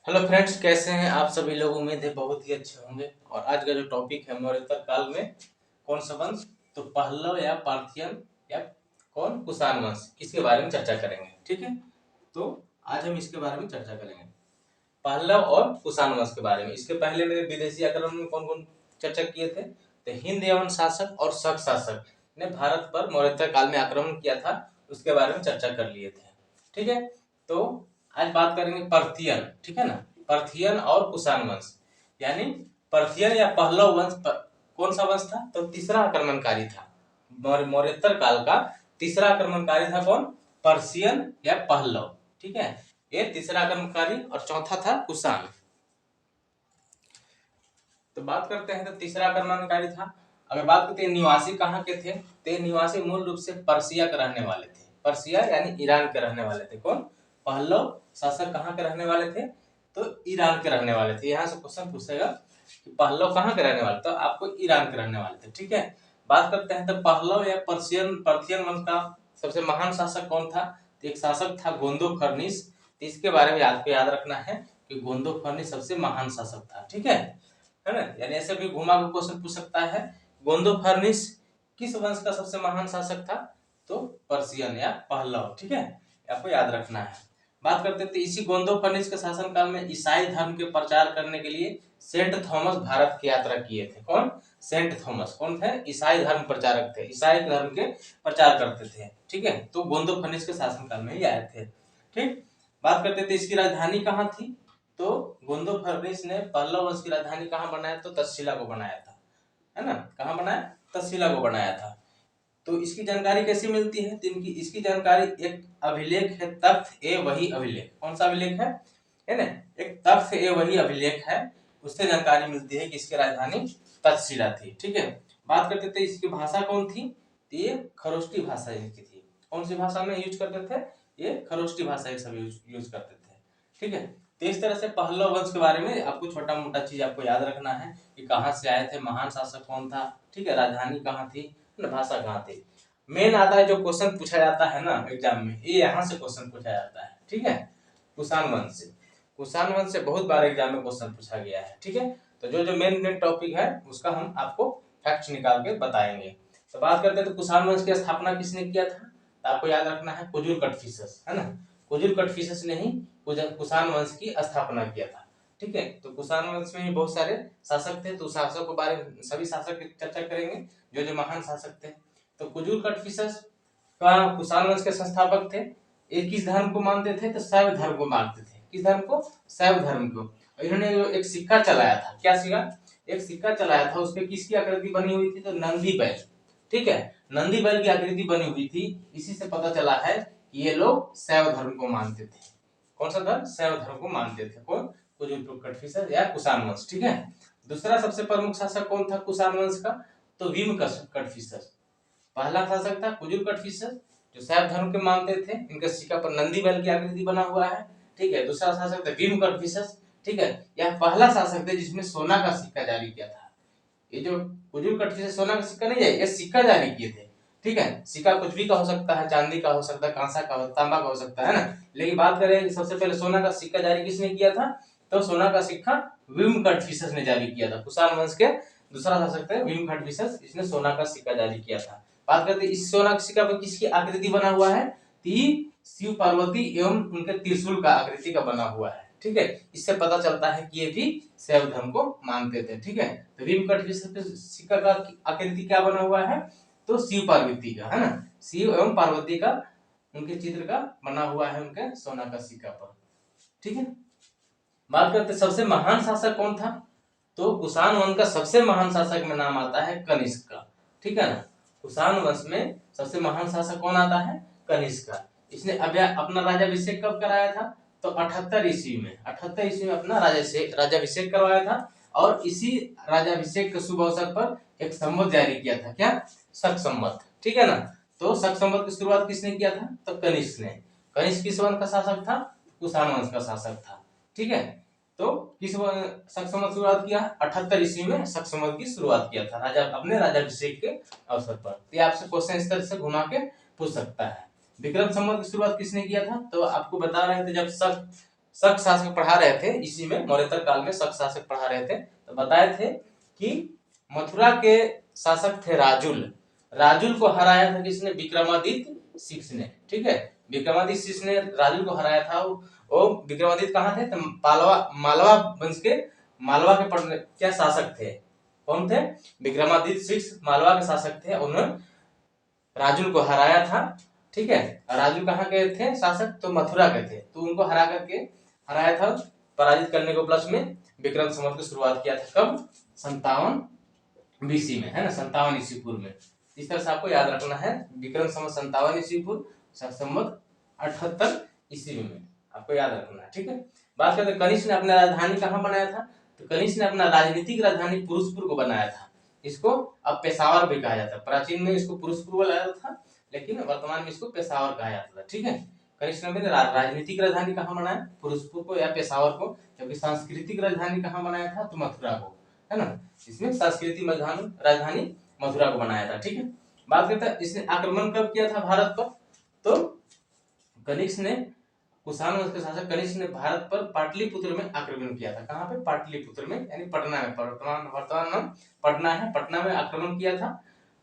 Hello friends, कैसे हैं आप सभी लोग। उम्मीद है बहुत ही अच्छे होंगे। और आज का जो टॉपिक है मौर्योत्तर काल में कौन सा वंश, तो पहलव या पार्थियन या कौन कुषाण वंश, किसके बारे में चर्चा करेंगे। ठीक है, तो आज हम इसके बारे में चर्चा करेंगे, पहलव और कुषाण वंश के बारे में। इसके पहले मेरे विदेशी आक्रमण में कौन कौन चर्चा किए थे, तो हिंद यवन शासक और शक शासक ने भारत पर मौर्योत्तर काल में आक्रमण किया था, उसके बारे में चर्चा कर लिए थे। ठीक है, तो आज बात करेंगे पर्थियन। ठीक है ना, पर्थियन और कुषाण वंश, यानी पर्थियन या पहलव वंश कौन सा वंश था, तो तीसरा आक्रमणकारी था। मौर्योत्तर काल का तीसरा आक्रमणकारी था कौन, पर्शियन या पहलव। ठीक है, ये तीसरा आक्रमणकारी और चौथा था कुषाण। तो बात करते हैं, तो तीसरा आक्रमणकारी था। अगर बात करते हैं निवासी कहाँ के थे, तो निवासी मूल रूप से पर्सिया के रहने वाले थे। पर्सिया यानी ईरान के रहने वाले थे। कौन, पहलव शासक कहाँ के रहने वाले थे, तो ईरान के रहने वाले थे। यहाँ से क्वेश्चन पूछेगा कि पहलव कहाँ के रहने वाले, तो आपको ईरान के रहने वाले थे। ठीक है, बात करते हैं तो पहलव या पर्शियन वंश का सबसे महान शासक कौन था, तो एक शासक था गोंदो फर्निस। तो इसके बारे में आपको याद रखना है कि गोंदो फर्निस सबसे महान शासक था। ठीक है ना, यानी ऐसे भी घुमा के क्वेश्चन पूछ सकता है, गोंदो फर्निस किस वंश का सबसे महान शासक था, तो पर्शियन या पहलव। ठीक है, आपको याद रखना है। बात करते थे इसी गोंदो फर्निस के शासनकाल में ईसाई धर्म के प्रचार करने के लिए सेंट थॉमस भारत की यात्रा किए थे। कौन, सेंट थॉमस कौन थे, ईसाई धर्म प्रचारक थे, ईसाई धर्म के प्रचार करते थे। ठीक है, तो गोंदो फर्निस के शासनकाल में ही आए थे। ठीक, बात करते थे इसकी राजधानी कहाँ थी, तो गोंदो फर्निस ने पल्लव वंश की राजधानी कहाँ बनाया, तो तक्षशिला को बनाया था। है ना, कहाँ बनाया, तक्षशिला को बनाया था। तो इसकी जानकारी कैसे मिलती है, तो इनकी इसकी जानकारी एक अभिलेख है, तख्त ए वही अभिलेख। कौन सा अभिलेख है ना, एक तख्त ए वही अभिलेख है, उससे जानकारी मिलती है कि इसकी राजधानी तक्षशिला थी। ठीक है, बात करते थे इसकी भाषा कौन थी, तो ये खरोष्टी भाषा इनकी थी। कौन सी भाषा में यूज करते थे, ये खरोष्टी भाषा ये सब यूज करते थे। ठीक है, तो इस तरह से पहलव वंश के बारे में आपको छोटा मोटा चीज आपको याद रखना है कि कहाँ से आए थे, महान शासक कौन था, ठीक है, राजधानी कहाँ थी, भाषा कहाँ थी। मेन आता है जो क्वेश्चन पूछा जाता है ना एग्जाम में, ये यहाँ से क्वेश्चन पूछा जाता है। ठीक है, कुषाण वंश से, कुषाण वंश से बहुत बार एग्जाम में क्वेश्चन पूछा गया है। ठीक है, तो जो जो मेन मेन टॉपिक है उसका हम आपको फैक्ट निकाल के बताएंगे। तो बात करते हैं तो कुषाण वंश की स्थापना किसने किया था, तो आपको याद रखना है कुजुर कटफिसस, है ना, कुजुर कटफिसस ने ही कुषाण वंश की स्थापना किया था। ठीक है, तो कुषाण वंश में ही बहुत सारे शासक थे, तो शासक के बारे में सभी शासक की चर्चा करेंगे, जो जो महान शासक थे। तो कुजुर कटफिसस का कुषाण वंश के संस्थापक थे। ये किस धर्म को मानते थे, तो शैव धर्म को मानते थे। किस धर्म को, शैव धर्म को। इन्होंने जो एक सिक्का चलाया था, क्या सिक्का, एक सिक्का चलाया था, उसपे किसकी आकृति बनी हुई थी, तो नंदी बैल। ठीक है, नंदी बैल की आकृति बनी हुई थी। इसी से पता चला है कि ये लोग शैव धर्म को मानते थे। कौन सा धर्म, शैव धर्म को मानते थे। कौन, कुजुर कटफिसस या कुषाण वंश। ठीक है, दूसरा सबसे प्रमुख शासक कौन था कुषाण वंश का, तो भीम कटफिसस। पहला शासक था कुजुर कटफिसस, जो शैव धर्म के मानते थे, इनके सिक्का पर नंदी बैल की आकृति बना हुआ है। ठीक है, दूसरा शासक था भीम कटफिसस। ठीक है, यह पहला शासक थे जिसने सोना का सिक्का जारी किया था। ये जो कुजुर कटफिसस सोना का सिक्का नहीं है, ये सिक्का जारी किए थे। ठीक है, सिक्का कुछ भी का हो सकता है, चांदी का हो सकता है, कांसा का हो, तांबा का हो सकता है ना, लेकिन बात करें सबसे पहले सोना का सिक्का जारी किसने किया था, तो सोना का सिक्का भीम कटफिसस ने जारी किया था। कुषाण वंश के दूसरा शासक थे भीम कटफिसस, इसने सोना का सिक्का जारी किया था। बात करते हैं इस सोना के सिक्का पर किसकी आकृति बना हुआ है, शिव पार्वती एवं उनके त्रिशूल का आकृति का बना हुआ है। ठीक है, इससे पता चलता है कि ये भी शैव धर्म को मानते थे। ठीक है, तो भीम कटफिसस के सिक्का का आकृति क्या बना हुआ है, तो शिव पार्वती का, है ना, शिव एवं पार्वती का उनके चित्र का बना हुआ है उनके सोना का सिक्का पर। ठीक है, बात करते सबसे महान शासक कौन था, तो कुषाण वंश का सबसे महान शासक में नाम आता है कनिष्क का। ठीक है ना, कुषाण वंश में सबसे महान शासक कौन आता है, कनिष्क का। इसने अपना राज्याभिषेक कब कराया था, तो 78 ईस्वी में, 78 ईस्वी में अपना राज्याभिषेक करवाया था। और इसी राज्याभिषेक के शुभ अवसर पर एक संवत जारी किया था, क्या, शक संवत। ठीक है ना, तो शक संवत की शुरुआत किसने किया था, तो कनिष्क ने। कनिष्क किस वंश का शासक था, कुषाण वंश का शासक था। ठीक है, तो किस शक संवत शुरुआत किया, 78 ईस्वी में शक संवत की शुरुआत किया था, राजा अपने राज्याभिषेक के अवसर पर। तो आपसे क्वेश्चन इस तरह से घुमा के पूछ सकता है। विक्रम संवत की शुरुआत किसने किया था, तो आपको बता रहे थे जब शक शक शासक पढ़ा रहे थे, इसी में मौर्योत्तर काल में शक शासक पढ़ा रहे थे, तो बताए थे कि मथुरा के शासक थे राजुल। राजुल को हराया था किसने? विक्रमादित्य शिष्य ने। ठीक है, विक्रमादित्य शिष्य ने राजुल को हराया था। वो विक्रमादित्य कहाँ थे? तो मालवा वंश के, मालवा के क्या शासक थे? कौन थे? विक्रमादित्य शिष्य मालवा के शासक थे। उन्होंने राजुल को हराया था। ठीक है, राजुल कहाँ के थे शासक? तो मथुरा के थे। तो उनको हराया था, पराजित करने के उपलक्ष्य में विक्रम संवत की शुरुआत किया था। कब? 57 BC में, है ना, 57 ईस्वी पूर्व में। इस तरह से आपको याद रखना है, विक्रम संवत 57 ईस्वी पूर्व, संवत 78 ईस्वी में, आपको याद रखना है। ठीक है, बात करते कनिष्क ने अपना राजधानी कहाँ बनाया था? तो कनिष्क ने अपना राजनीतिक राजधानी पुरुषपुर को बनाया था। इसको अब पेशावर भी कहा जाता है। प्राचीन में इसको पुरुषपुर बोला जाता था, लेकिन वर्तमान में इसको पेशावर कहा जाता था। ठीक है, कनिष्क ने राजनीतिक राजधानी कहाँ बनाया? पुरुषपुर को या पेशावर को। जबकि सांस्कृतिक राजधानी कहाँ बनाया था? तो मथुरा को, है ना। इसमें सांस्कृतिक राजधानी मथुरा को बनाया था। ठीक है, बात करते हैं इसने आक्रमण कब किया था भारत पर? तो कनिष्क ने, कुषाण वंश के शासक कनिष्क ने भारत पर पाटलिपुत्र में आक्रमण किया था। कहाँ पे? पाटलिपुत्र में, यानी पटना में। वर्तमान नाम पटना है, पटना में आक्रमण किया था,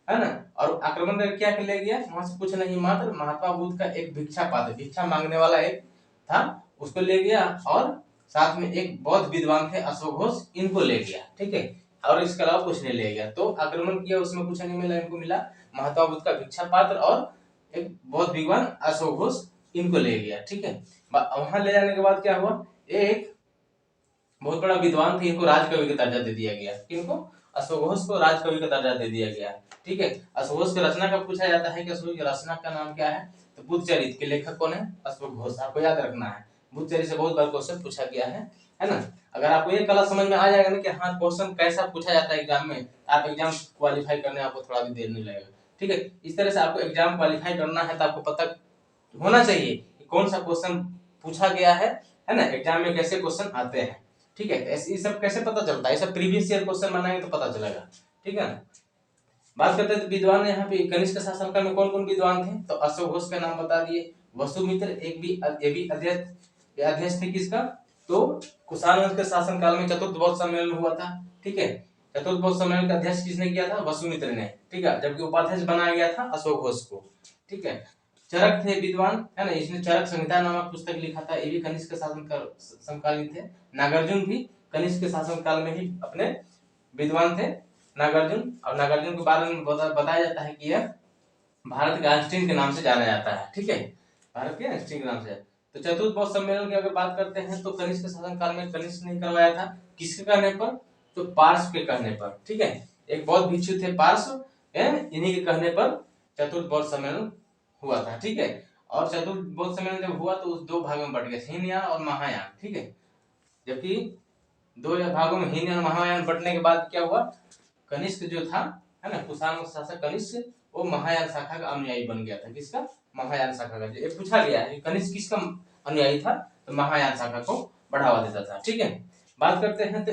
है ना। और आक्रमण करके क्या ले गया? वहां से कुछ नहीं, मात्र महात्मा बुद्ध का एक भिक्षा पात्र, भिक्षा मांगने वाला एक था, उसको ले गया। और साथ में एक बौद्ध विद्वान थे अशोक घोष, इनको ले गया। ठीक है, और इसके अलावा कुछ नहीं ले गया। तो आक्रमण किया, उसमें कुछ नहीं मिला, इनको मिला महात्मा बुद्ध का भिक्षा पात्र और एक बौद्ध विद्वान अशोक घोष, इनको ले गया। ठीक है, वहां ले जाने के बाद क्या हुआ? एक बहुत बड़ा विद्वान थे, इनको राजकवि का दर्जा दे दिया गया। किनको? अशोक घोष को राजकवि का दर्जा दे दिया गया। ठीक है, अशोक घोष की रचना का पूछा जाता है कि अशोक की रचना का नाम क्या है? तो बुद्ध चरित्र के लेखक कौन है? अशोक घोष। आपको याद रखना है, बुद्ध चरित्र से बहुत बार क्वेश्चन पूछा गया है ना। अगर आपको ये कला समझ में आ जाएगा ना कि हाँ क्वेश्चन कैसा पूछा जाता है एग्जाम में, आप एग्जाम क्वालिफाई करने आपको थोड़ा भी देर नहीं लगेगा। ठीक है, इस तरह से आपको एग्जाम क्वालिफाई करना है तो आपको पता होना चाहिए कि कौन सा क्वेश्चन पूछा गया है ना, एग्जाम में कैसे क्वेश्चन आते हैं। ठीक है, ये सब कैसे पता चलता है? ये सब प्रीवियस ईयर क्वेश्चन बनाएंगे तो पता चलेगा। ठीक है, बात करते हैं तो विद्वान यहाँ पे कनिष्क शासनकाल में कौन कौन विद्वान थे? तो अशोक घोष का नाम बता दिए, वसुमित्र ये भी अध्यक्ष थे किसका? तो कुषाण वंश के शासनकाल में चतुर्थ बौद्ध सम्मेलन हुआ था। ठीक है, चतुर्थ बौद्ध सम्मेलन का अध्यक्ष किसने किया था? वसुमित्र ने। ठीक है, जबकि उपाध्यक्ष बनाया गया था अशोक घोष को। ठीक है, चरक थे विद्वान, है ना, इसने चरक संहिता नामक पुस्तक लिखा था, ये भी कनिष्क के समकालीन थे। नागार्जुन भी कनिष्क के शासनकाल में ही अपने विद्वान थे, नागार्जुन। और नागार्जुन के बारे में बताया जाता है कि यह भारत के आइंस्टीन के नाम से जाना जाता है। ठीक है, भारत के आइंस्टीन के नाम से। तो चतुर्थ बौद्ध सम्मेलन की अगर बात करते हैं तो कनिष्क के शासनकाल में कनिष्क ने करवाया था, किसके कहने पर? तो पार्श्व के कहने पर। ठीक है, एक बौद्ध भिक्षु थे पार्श्व, इन्हीं के कहने पर चतुर्थ बौद्ध सम्मेलन हुआ था। ठीक है, और चतुर्थ बौद्ध सम्मेलन जब हुआ तो उस दो भागों में बट गया, हीनयान और महायान। ठीक है, जबकि दो भागों में हीनयान और महायान बटने के बाद क्या हुआ? कनिष्क जो था, है ना, कुषाण शासक कनिष्क, वो महायान शाखा का अनुयायी बन गया था। किसका? महायान शाखा का। ये पूछा गया है कनिष्क किसका अनुयायी था? तो महायान शाखा को बढ़ावा देता था। ठीक है, बात करते हैं तो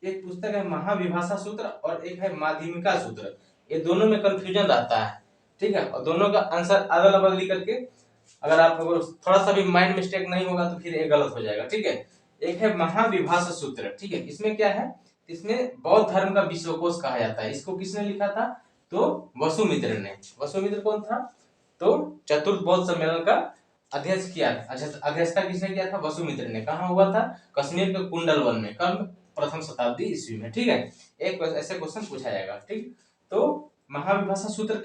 एक पुस्तक है महाविभाषा सूत्र और एक है माध्यमिका सूत्र, ये दोनों में कंफ्यूजन रहता है। ठीक है, और दोनों का आंसर अदला बदली करके अगर आप थोड़ा सा भी माइंड मिस्टेक नहीं होगा तो फिर ये गलत हो जाएगा। ठीक है, एक है महाविभाषा सूत्र। ठीक है, इसमें क्या है? इसमें बौद्ध धर्म का विश्वकोश कहा जाता है। इसको किसने लिखा था? तो वसुमित्र ने। वसुमित्र कौन था? तो चतुर्थ बौद्ध सम्मेलन का अध्यक्ष किया था। अच्छा, अध्यक्षता किसने किया था? वसुमित्र ने। कहाँ हुआ था? कश्मीर के कुंडल वन में। कब? प्रथम शताब्दी ईस्वी में। ठीक है, एक ऐसे क्वेश्चन पूछा जाएगा। ठीक, तो महाविभाषा सूत्र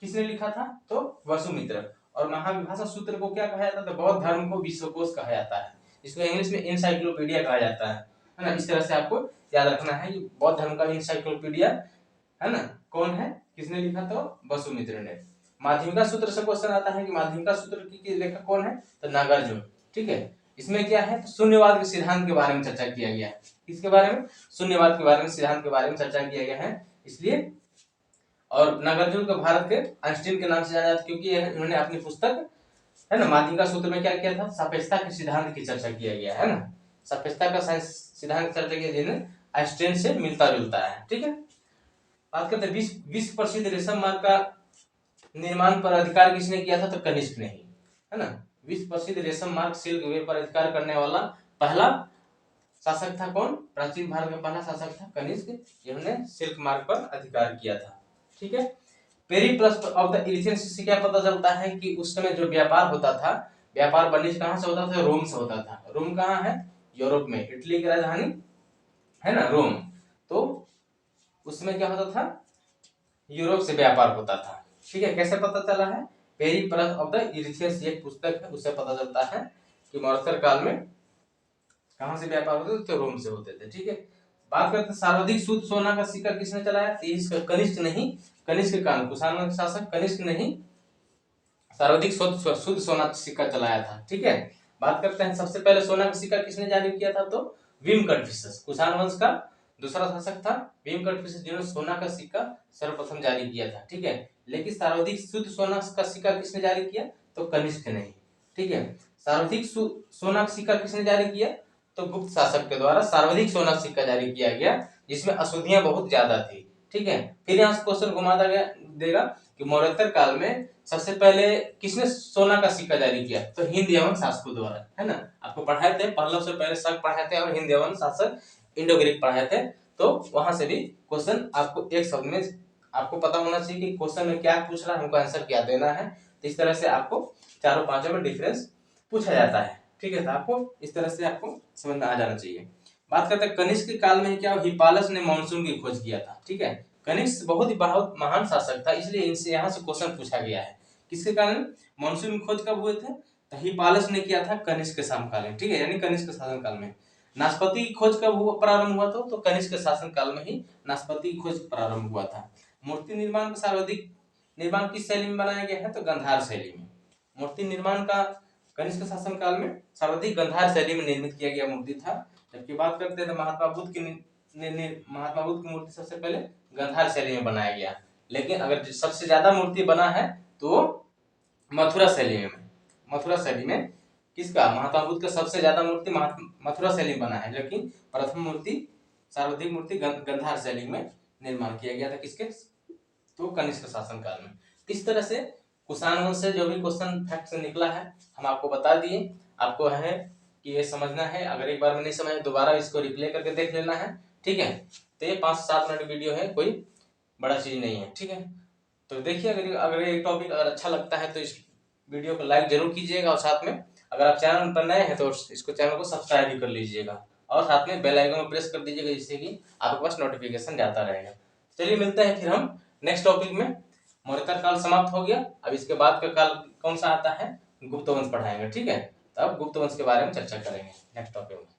किसने लिखा था? तो वसुमित्र। और महाविभाषा सूत्र को क्या कहा जाता है? तो बौद्ध धर्म को विश्वकोश कहा जाता है। इसको इंग्लिश में एनसाइक्लोपीडिया कहा जाता है ना। इस तरह से आपको याद रखना है कि बौद्ध धर्म का एनसाइक्लोपीडिया, है ना, कौन है, किसने लिखा? तो वसुमित्र ने। माध्यमिका सूत्र से क्वेश्चन आता है कि माध्यमिका सूत्र की लेखक कौन है? तो नागार्जुन। ठीक है, इसमें क्या है? तो शून्यवाद के सिद्धांत के बारे में चर्चा किया गया है। किसके बारे में? शून्यवाद के बारे में, सिद्धांत के बारे में चर्चा किया गया है, इसलिए। और नागार्जुन को भारत के आइंस्टीन के नाम से जाना जाता है, क्योंकि इन्होंने अपनी पुस्तक, है ना, माध्यमिका सूत्र में क्या किया था? सापेक्षता के सिद्धांत की चर्चा किया गया है ना, सापेक्षता का सिद्धांत चर्चा किया जिन्हें आइंस्टीन से मिलता जुलता है। ठीक है, बात करते हैं विश्व प्रसिद्ध रेशम मार्ग का निर्माण पर अधिकार किसने किया था? तो कनिष्क ने ही, है ना। विश्व प्रसिद्ध रेशम मार्ग सिल्क वे पर अधिकार करने वाला पहला शासक था कौन? प्राचीन भारत में पहला शासक था कनिष्क, जिन्होंने सिल्क मार्ग पर अधिकार किया था। ठीक है। पेरिप्लस ऑफ द इलिथियन से क्या पता चलता है कि उस समय जो व्यापार होता था, व्यापार वाणिज्य कहाँ से होता था? रोम से होता था। रोम कहाँ है? यूरोप में। इटली की राजधानी है ना रोम। तो उसमें क्या होता था? यूरोप से व्यापार होता था। ठीक है। कैसे पता चला है? पेरिप्लस ऑफ द इलिथियन एक पुस्तक है, उससे पता चलता है कि मौर्य काल में कहां से व्यापार होते थे? तो रोम से होते थे। ठीक है। बात करते हैं सर्वाधिक शुद्ध सोना का सिक्का किसने चलाया? इसका कनिष्क नहीं, कनिष्क का कुषाण शासक कनिष्क नहीं, सर्वाधिक शुद्ध सोना सिक्का चलाया था। ठीक है। बात करते हैं सबसे पहले सोना का सिक्का किसने जारी किया था? तो विम कटफिशस, कुषाण वंश का दूसरा शासक था विम कटफिशस, जिन्होंने सोना का सिक्का सर्वप्रथम जारी किया था। ठीक है। लेकिन सर्वाधिक शुद्ध सोना का सिक्का किसने जारी किया? तो कनिष्क नहीं। ठीक है। सर्वाधिक सोना का सिक्का किसने जारी किया? तो गुप्त शासक के द्वारा सर्वाधिक सोना का सिक्का जारी किया गया, जिसमें अशुद्धियां बहुत ज्यादा थी। ठीक है। फिर यहाँ से क्वेश्चन घुमा देगा कि मौर्योत्तर काल में सबसे पहले किसने सोना का सिक्का जारी किया? तो हिंद यवन शासकों द्वारा, है ना। आपको पढ़ाए थे, पहले से पहले शक पढ़ाए थे और हिंद यवन शासक इंडो ग्रीक पढ़ाए थे। तो वहां से भी क्वेश्चन आपको एक शब्द में आपको पता होना चाहिए कि क्वेश्चन में क्या पूछ रहा है, हमको आंसर क्या देना है। तो इस तरह से आपको चारों पांचों में डिफरेंस पूछा जाता है। ठीक है। तो आपको इस तरह से आपको समझ में आ जाना चाहिए। बात करते हैं कनिष्क काल में क्या हिपालस ने मानसून की खोज किया था। ठीक है। कनिष्क बहुत महान शासक था, इसलिए इनसे यहाँ से क्वेश्चन पूछा गया है। किसके कारण? मानसून की खोज कब हुए थे? तो हिपालस ने किया था कनिष्क के शासनकाल में। ठीक है। यानी कनिष्क शासनकाल में। नाशपाती की खोज कब प्रारंभ हुआ था? तो कनिष्क के शासनकाल में ही नाशपाती की खोज प्रारंभ हुआ था। मूर्ति निर्माण का सर्वाधिक निर्माण किस शैली में बनाया गया है? तो गंधार शैली में। मूर्ति निर्माण का कनिष्क शासन काल में सर्वाधिक गंधार शैली में निर्मित किया गया मूर्ति था। जबकि बात करते हैं तो महात्मा बुद्ध की मूर्ति सबसे पहले गंधार शैली में बनाया गया। लेकिन अगर सबसे ज्यादा मूर्ति बना है तो मथुरा शैली में। मथुरा शैली में किसका? महात्मा बुद्ध का सबसे ज्यादा मूर्ति मथुरा शैली में बना है, लेकिन प्रथम मूर्ति सर्वाधिक मूर्ति गंधार शैली में निर्माण किया गया था। किसके? तो कनिष्क शासन काल में। इस तरह से कुषाण वंश से जो भी क्वेश्चन फैक्ट से निकला है हम आपको बता दिए। आपको है कि ये समझना है, अगर एक बार में नहीं समझे दोबारा इसको रिप्ले करके देख लेना है। ठीक है। तो ये 5-7 मिनट वीडियो है, कोई बड़ा चीज नहीं है। ठीक है। तो देखिए, अगर ये टॉपिक अगर अच्छा लगता है तो इस वीडियो को लाइक जरूर कीजिएगा, और साथ में अगर आप चैनल पर नए हैं तो इसको चैनल को सब्सक्राइब भी कर लीजिएगा, और साथ में बेल आइकन को प्रेस कर दीजिएगा, जिससे कि आपके पास नोटिफिकेशन जाता रहेगा। चलिए मिलते हैं फिर हम नेक्स्ट टॉपिक में। मौर्य काल समाप्त हो गया, अब इसके बाद का काल कौन सा आता है? गुप्त वंश पढ़ाएंगे। ठीक है। तो अब गुप्त वंश के बारे में चर्चा करेंगे नेक्स्ट टॉपिक में।